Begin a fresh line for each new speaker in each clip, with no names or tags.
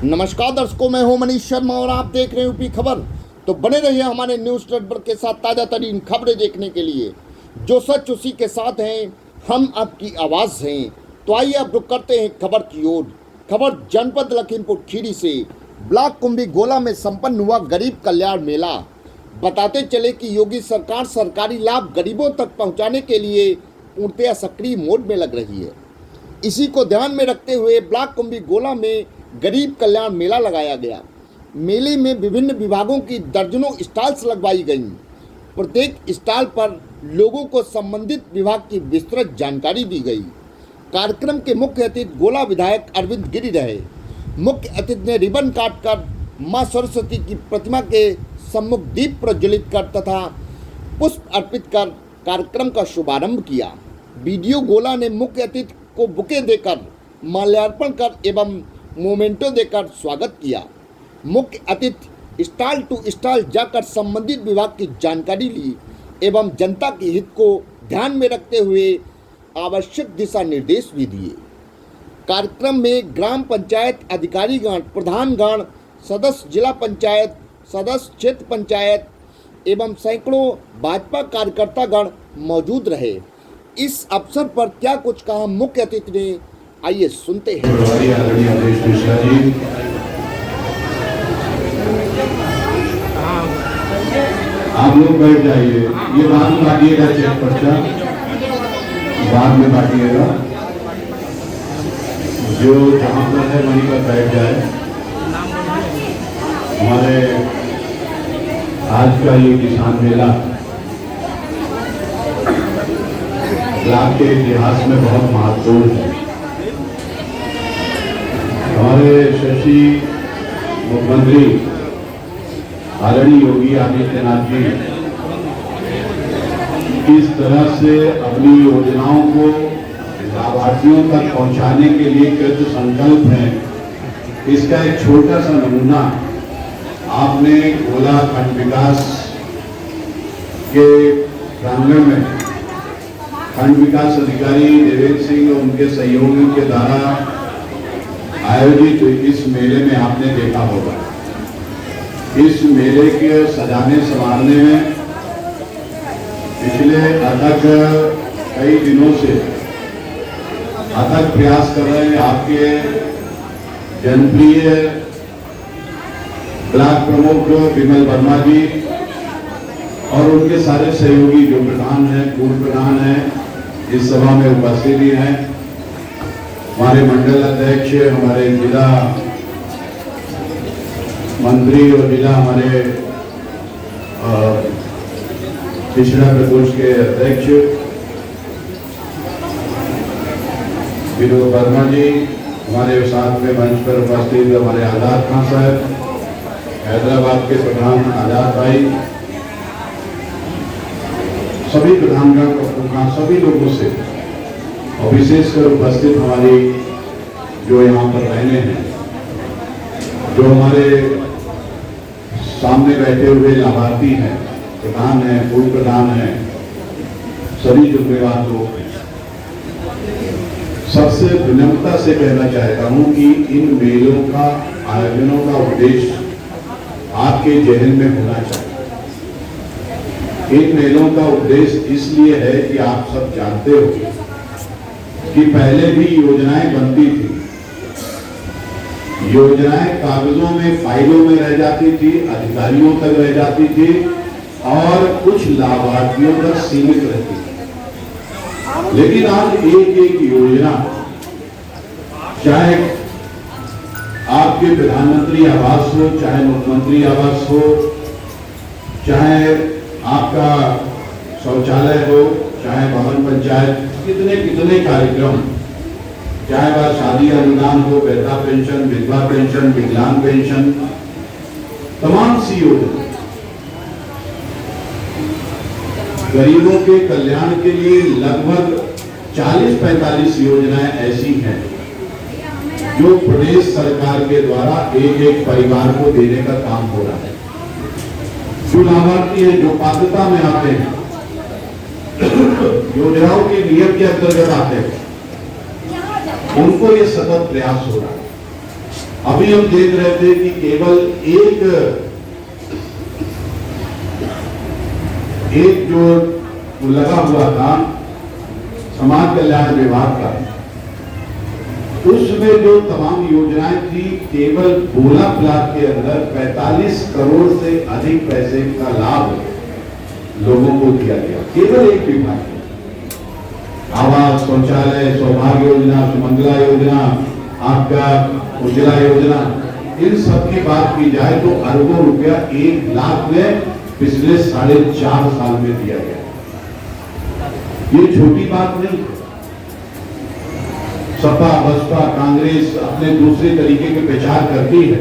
नमस्कार दर्शकों, मैं हूं मनीष शर्मा और आप देख रहे हैं यूपी खबर। तो बने रहिए हमारे न्यूज़ नेटवर्क के साथ ताज़ा तरीन खबरें देखने के लिए। जो सच उसी के साथ हैं, हम आपकी आवाज़ हैं। तो आइए अब रुक करते हैं खबर की ओर। खबर जनपद लखीमपुर खीरी से। ब्लॉक कुंभी गोला में संपन्न हुआ गरीब कल्याण मेला। बताते चले कि योगी सरकार सरकारी लाभ गरीबों तक पहुँचाने के लिए पूर्णतया सक्रिय मोड में लग रही है। इसी को ध्यान में रखते हुए ब्लॉक कुंभी गोला में गरीब कल्याण मेला लगाया गया। मेले में विभिन्न विभागों की दर्जनों स्टॉल्स लगवाई गईं। प्रत्येक स्टॉल पर लोगों को संबंधित विभाग की विस्तृत जानकारी दी गई। कार्यक्रम के मुख्य अतिथि गोला विधायक अरविंद गिरी रहे। मुख्य अतिथि ने रिबन काटकर मां सरस्वती की प्रतिमा के सम्मुख दीप प्रज्वलित कर तथा पुष्प अर्पित कर कार्यक्रम का शुभारंभ किया। बीडीओ गोला ने मुख्य अतिथि को बुके देकर माल्यार्पण कर एवं मोमेंटो देकर स्वागत किया। मुख्य अतिथि स्टॉल टू स्टॉल जाकर संबंधित विभाग की जानकारी ली एवं जनता के हित को ध्यान में रखते हुए आवश्यक दिशा निर्देश भी दिए। कार्यक्रम में ग्राम पंचायत अधिकारीगण, प्रधानगण, सदस्य जिला पंचायत, सदस्य क्षेत्र पंचायत एवं सैकड़ों भाजपा कार्यकर्तागण मौजूद रहे। इस अवसर पर क्या कुछ कहा मुख्य अतिथि ने, आइए सुनते हैं।
आप लोग बैठ जाइए, ये बाद में बांटिएगा, चेक पर्चा बाद में बांटिएगा। जो जहाँ पर है वहीं पर बैठ जाए। हमारे आज का ये किसान मेला ब्लॉक के इतिहास में बहुत महत्वपूर्ण है। हमारे शशि मुख्यमंत्री आदरणीय योगी आदित्यनाथ जी इस तरह से अपनी योजनाओं को लाभार्थियों तक पहुंचाने के लिए कृत संकल्प है। इसका एक छोटा सा नमूना आपने गोला खंड विकास के प्रांगण में खंड विकास अधिकारी देवेंद्र सिंह और उनके सहयोगियों के द्वारा आयोजित इस मेले में आपने देखा होगा। इस मेले के सजाने संवारने में पिछले अथक कई दिनों से अथक प्रयास कर रहे हैं आपके जनप्रिय ब्लॉक प्रमुख विमल वर्मा जी और उनके सारे सहयोगी जो प्रधान हैं, पूर्व प्रधान हैं, इस सभा में उपस्थित भी हैं। हमारे मंडल अध्यक्ष, हमारे जिला मंत्री और जिला हमारे पिछड़ा प्रकोष्ठ के अध्यक्ष विनोद वर्मा जी, हमारे साथ में मंच पर उपस्थित हमारे आजाद खान साहब, हैदराबाद के प्रधान आजाद भाई, सभी प्रधानगण और सभी लोगों से और विशेषकर उपस्थित हमारी जो यहाँ पर रहने हैं, जो हमारे सामने बैठे हुए लाभार्थी हैं, प्रधान हैं, पूर्व प्रधान हैं, सभी जुम्मेवार लोग हैं। सबसे विनम्रता से कहना चाहता हूँ कि इन मेलों का आयोजनों का उद्देश्य आपके जहन में होना चाहिए। इन मेलों का उद्देश्य इसलिए है कि आप सब जानते हो कि पहले भी योजनाएं बनती थी। योजनाएं कागजों में, फाइलों में रह जाती थी, अधिकारियों तक रह जाती थी और कुछ लाभार्थियों तक सीमित रहती थी। लेकिन आज एक एक योजना, चाहे आपके प्रधानमंत्री आवास हो, चाहे मुख्यमंत्री आवास हो, चाहे आपका शौचालय हो, चाहे भवन पंचायत, कितने कितने कार्यक्रम, चाहे वह शादी अनुदान हो, वृद्धा पेंशन, विधवा पेंशन, विकलांग पेंशन, तमाम सी योजना गरीबों के कल्याण के लिए लगभग 40-45 योजनाएं ऐसी हैं जो प्रदेश सरकार के द्वारा एक एक परिवार को देने का काम हो रहा है। जो लाभार्थी है, जो पात्रता में आते हैं, योजनाओं के नियम के अंतर्गत आते हैं, उनको ये सतत प्रयास हो रहा है। अभी हम देख रहे थे कि केवल एक जो लगा हुआ था समाज कल्याण विभाग का, उसमें जो तमाम योजनाएं थी, केवल भोला ब्लॉक के अंदर 45 करोड़ से अधिक पैसे का लाभ लोगों को दिया गया। केवल एक विभाग, आवास, शौचालय, सौभाग्य योजना, सुमंगला योजना, आपका उज्ज्वला योजना, इन सब की बात की जाए तो अरबों रुपया 1 लाख में पिछले 4.5 साल में दिया गया। ये छोटी बात नहीं। सपा, बसपा, कांग्रेस अपने दूसरे तरीके के प्रचार करती है,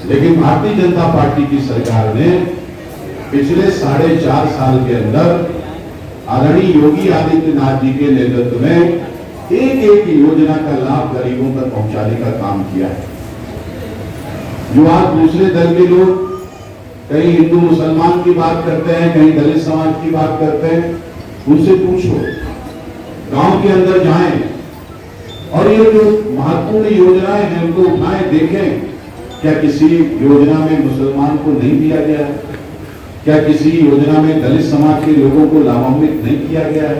लेकिन भारतीय जनता पार्टी की सरकार ने पिछले 4.5 साल के अंदर आदरणीय योगी आदित्यनाथ जी के नेतृत्व में एक योजना का लाभ गरीबों तक पहुंचाने का काम किया है। जो आज दूसरे दल के लोग कहीं हिंदू मुसलमान की बात करते हैं, कहीं दलित समाज की बात करते हैं, उनसे पूछो, गांव के अंदर जाएं और ये जो महत्वपूर्ण योजनाएं हैं उनको उठाएं, देखें क्या किसी योजना में मुसलमान को नहीं दिया गया है, क्या किसी योजना में दलित समाज के लोगों को लाभान्वित नहीं किया गया है।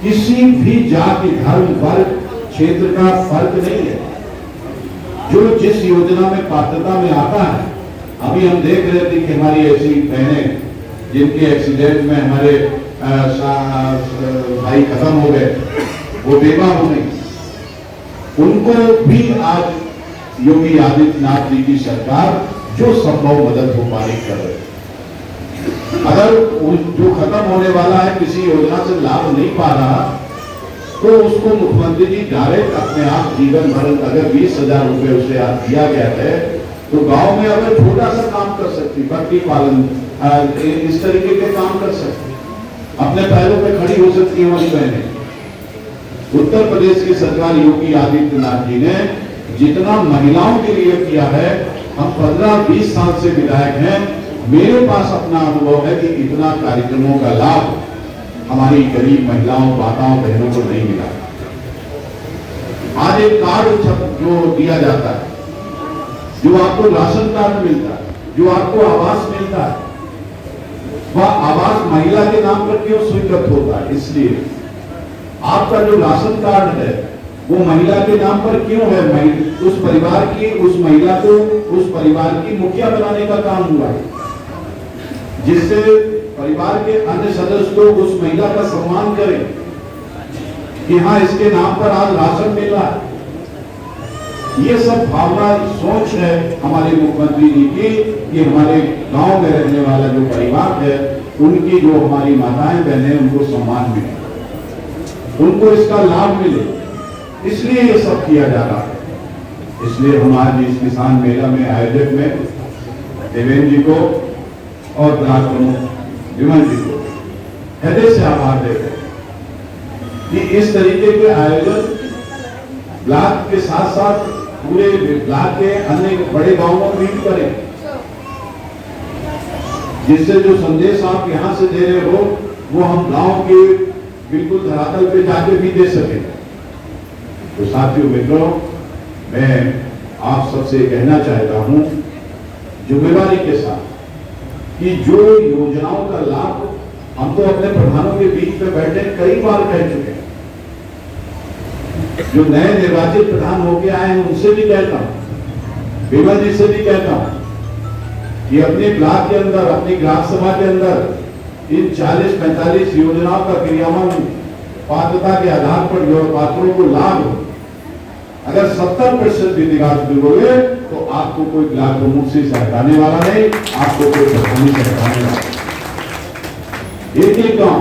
किसी भी जाति, धर्म, वर्ग, क्षेत्र का फर्क नहीं है। जो जिस योजना में पात्रता में आता है, अभी हम देख रहे थे कि हमारी ऐसी बहनें जिनके एक्सीडेंट में हमारे भाई खत्म हो गए, वो बेवा हो गई, उनको भी आज योगी आदित्यनाथ जी की सरकार जो संभव मदद हो पाए कर रहे। अगर जो खत्म होने वाला है किसी योजना से लाभ नहीं पा रहा, तो उसको मुख्यमंत्री जी डायरेक्ट अपने आप जीवन भरण, अगर 20,000 रुपए उसे दिया गया है तो गांव में अगर छोटा सा काम कर सकती, बकरी पालन, इस तरीके के काम कर सकती, अपने पैरों पे खड़ी हो सकती है हमारी बहनें। उत्तर प्रदेश की सरकार योगी आदित्यनाथ जी ने जितना महिलाओं के लिए किया है, हम 15-20 साल से विधायक हैं, मेरे पास अपना अनुभव है कि इतना कार्यक्रमों का लाभ हमारी गरीब महिलाओं, माताओं, बहनों को नहीं मिला। आज एक कार्ड जो दिया जाता है, जो आपको राशन कार्ड मिलता है, जो आपको आवास मिलता है, वह आवास महिला के नाम पर क्यों स्वीकृत होता है? इसलिए आपका जो राशन कार्ड है वो महिला के नाम पर क्यों है? उस परिवार की, उस महिला को उस परिवार की मुखिया बनाने का काम हुआ है, जिससे परिवार के अन्य सदस्य लोग उस महिला का सम्मान करें कि हाँ, इसके नाम पर आज राशन मिल रहा है। ये सब भावना, सोच है हमारे मुख्यमंत्री जी की कि हमारे गांव में रहने वाला जो परिवार है, उनकी जो हमारी माताएं बहनें, उनको सम्मान मिले, उनको इसका लाभ मिले, इसलिए ये सब किया जा रहा है। इसलिए हम आज इस किसान मेला में आयोजक में देवेंद्र जी को और ब्लॉक प्रमुख विमल जी को हृदय से आभार देते हैं कि इस तरीके के आयोजन ब्लॉक के साथ साथ पूरे ब्लॉक के अन्य बड़े गांवों में भी करें, जिससे जो संदेश आप यहां से दे रहे हो वो हम गांव के बिल्कुल धरातल पे जाके भी दे सके। तो साथियों, मित्रों, मैं आप सबसे कहना चाहता हूं जिम्मेदारी के साथ कि जो योजनाओं का लाभ हम तो अपने प्रधानों के बीच में बैठे कई बार कह चुके हैं, जो नए निर्वाचित प्रधान होके आए हैं उनसे भी कहता हूं, विमल जी से भी कहता हूं कि अपने ब्लॉक के अंदर, अपनी ग्राम सभा के अंदर इन 40-45 योजनाओं का क्रियान्वयन पात्रता के आधार पर जो पात्रों को लाभ, अगर 70% भी निकाल दोगे तो आपको कोई ब्लॉक प्रमुख से हटाने वाला नहीं, आपको कोई प्रधानी से हटाने वाला। एक गांव,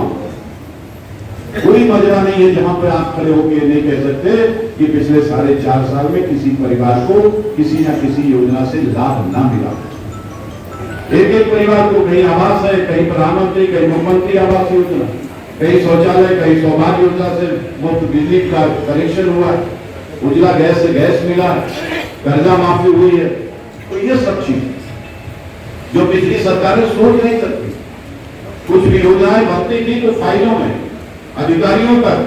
कोई मजरा नहीं है जहां पर आप खड़े होकर नहीं कह सकते कि पिछले 4.5 साल में किसी परिवार को किसी न किसी योजना से लाभ ना मिला। एक परिवार को कहीं आवास है, कहीं प्रधानमंत्री, कहीं मुख्यमंत्री आवास योजना, कहीं शौचालय, कहीं सौभाग्य योजना से मुफ्त बिजली का कनेक्शन हुआ, उज्ज्वला गैस से गैस मिला, कर्जा माफी हुई है। तो ये सब चीज जो पिछली सरकारें सोच नहीं सकती, कुछ भी योजनाएं बनती थी तो फाइलों में अधिकारियों तक,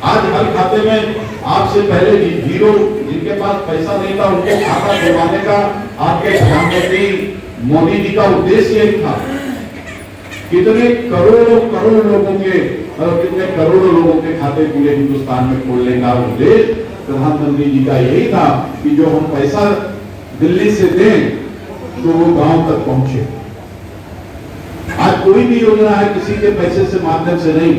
आज हर खाते में आपसे पहले जीरो जिनके पास पैसा नहीं था उनके खाता खुलवाने का आपके प्रधानमंत्री मोदी जी का उद्देश्य यही था। कितने करोड़ों करोड़ लोगों के कितने करोड़ों लोगों के खाते पूरे हिंदुस्तान में खोलने का उद्देश्य प्रधानमंत्री जी का यही था कि जो हम पैसा दिल्ली से दें तो वो गांव तक पहुंचे। आज कोई भी योजना है किसी के पैसे से माध्यम से नहीं,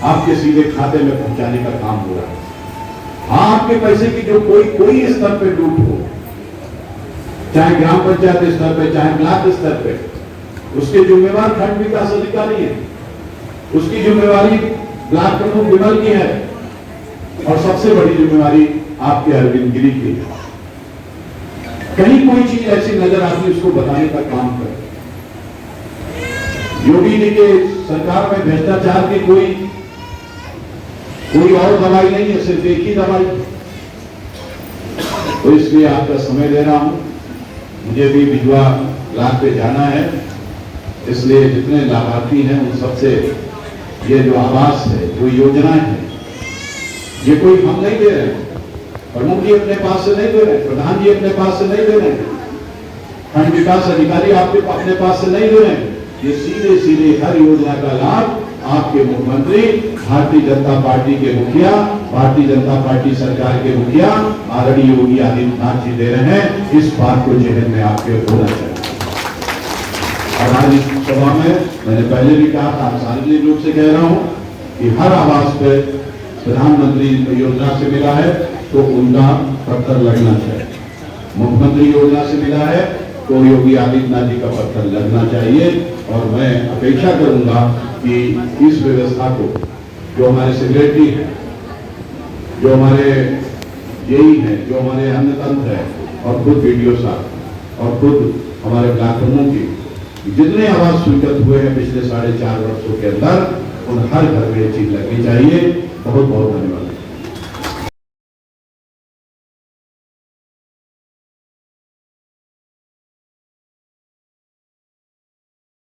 आपके सीधे खाते में पहुंचाने का काम हो रहा है। हाँ, आपके पैसे की जो कोई स्तर पे लूट हो, चाहे ग्राम पंचायत स्तर पे चाहे ब्लॉक स्तर पे, उसके जिम्मेवार खंड विकास अधिकारी है, उसकी जिम्मेवारी ब्लॉक प्रमुख विमल की है और सबसे बड़ी जिम्मेवारी आपके अरविंद गिरी की है। कहीं कोई चीज ऐसी नजर आती है उसको बताने का काम करें। योगी जी के सरकार में भ्रष्टाचार की कोई और दवाई नहीं है, सिर्फ एक ही दवाई। तो इसलिए आपका समय दे रहा हूं, मुझे भी भिजवा ब्लॉक पे जाना है, इसलिए जितने लाभार्थी हैं उन सबसे ये जो आवास है, जो योजनाएं हैं, ये कोई हम नहीं दे रहे, प्रमुख जी अपने पास से नहीं दे रहे, प्रधान जी अपने पास से नहीं दे रहे, खंड विकास अधिकारी आपके अपने पास से नहीं दे रहे, ये सीधे सीधे हर योजना का लाभ आपके मुख्यमंत्री, भारतीय जनता पार्टी के मुखिया, भारतीय जनता पार्टी सरकार के मुखिया आदरणीय योगी आदित्यनाथ जी दे रहे हैं। इस बात को जहन में आपके होना चाहिए। और आज इस सभा में मैंने पहले भी कहा था, सार्वजनिक रूप से कह रहा हूं कि हर आवास पे प्रधानमंत्री योजना से मिला है तो उनका पत्थर लगना चाहिए, मुख्यमंत्री योजना से मिला है तो योगी आदित्यनाथ जी का पत्थर लगना चाहिए। और मैं अपेक्षा करूंगा कि इस व्यवस्था को, जो हमारे सेक्रेटरी हैं, जो हमारे जेई हैं, जो हमारे अन्य तंत्र है और खुद वीडियो साहब और खुद हमारे ब्लॉक प्रमुख की जितने आवास स्वीकृत हुए हैं पिछले 4.5 वर्षों के अंदर, उन हर घर में ये चीज लगनी चाहिए। बहुत बहुत धन्यवाद।